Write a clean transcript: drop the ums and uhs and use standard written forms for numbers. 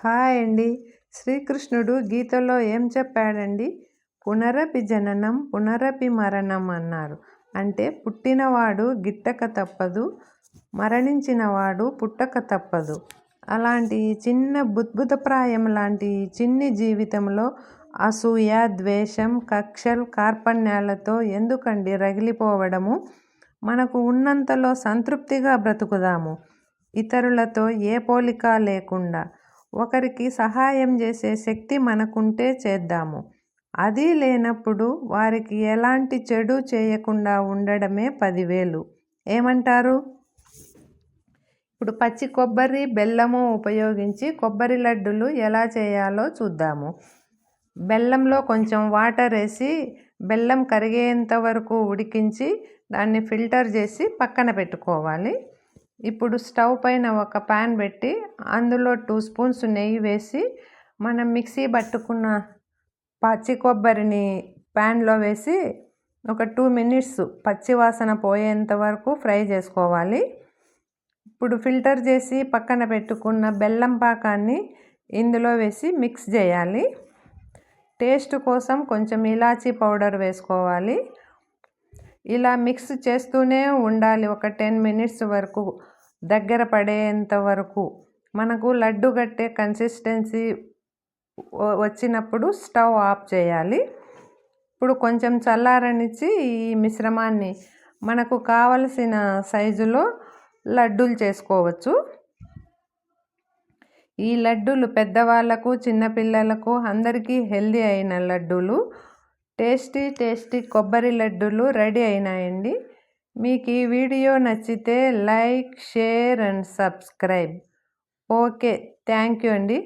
Hi అండి. శ్రీకృష్ణుడు గీతలో ఏం చెప్పాడండి? పునరపి జననం పునరపి మరణం అన్నారు. అంటే పుట్టినవాడు గిట్టక తప్పదు, మరణించినవాడు పుట్టక తప్పదు. అలాంటి చిన్న బుద్భుతప్రాయం లాంటి చిన్ని జీవితంలో అసూయ, ద్వేషం, కక్షలు, కార్పణ్యాలతో ఎందుకండి రగిలిపోవడము? మనకు ఉన్నంతలో సంతృప్తిగా బ్రతుకుదాము. ఇతరులతో ఏ పోలిక లేకుండా ఒకరికి సహాయం చేసే శక్తి మనకుంటే చేద్దాము. అది లేనప్పుడు వారికి ఎలాంటి చెడు చేయకుండా ఉండడమే 10,000. ఏమంటారు? ఇప్పుడు పచ్చి కొబ్బరి, బెల్లము ఉపయోగించి కొబ్బరి లడ్డులు ఎలా చేయాలో చూద్దాము. బెల్లంలో కొంచెం వాటర్ వేసి బెల్లం కరిగేంత వరకు ఉడికించి దాన్ని ఫిల్టర్ చేసి పక్కన పెట్టుకోవాలి. ఇప్పుడు స్టవ్ పైన ఒక ప్యాన్ పెట్టి అందులో 2 స్పూన్స్ నెయ్యి వేసి మనం మిక్సీ పట్టుకున్న పచ్చి కొబ్బరిని ప్యాన్లో వేసి ఒక 2 మినిట్స్ పచ్చి వాసన పోయేంత వరకు ఫ్రై చేసుకోవాలి. ఇప్పుడు ఫిల్టర్ చేసి పక్కన పెట్టుకున్న బెల్లం పాకాన్ని ఇందులో వేసి మిక్స్ చేయాలి. టేస్ట్ కోసం కొంచెం ఇలాచీ పౌడర్ వేసుకోవాలి. ఇలా మిక్స్ చేస్తూనే ఉండాలి ఒక 10 మినిట్స్ వరకు, దగ్గర పడేంత వరకు. మనకు లడ్డు గట్టే కన్సిస్టెన్సీ వచ్చినప్పుడు స్టవ్ ఆఫ్ చేయాలి. ఇప్పుడు కొంచెం చల్లారనిచ్చి ఈ మిశ్రమాన్ని మనకు కావలసిన సైజులో లడ్డూలు చేసుకోవచ్చు. ఈ లడ్డూలు పెద్దవాళ్ళకు, చిన్నపిల్లలకు అందరికీ హెల్దీ అయిన లడ్డూలు. టేస్టీ కొబ్బరి లడ్డూలు రెడీ అయినాయండి. మీకు ఈ వీడియో నచ్చితే like, share and subscribe. Okay, thank you అండి.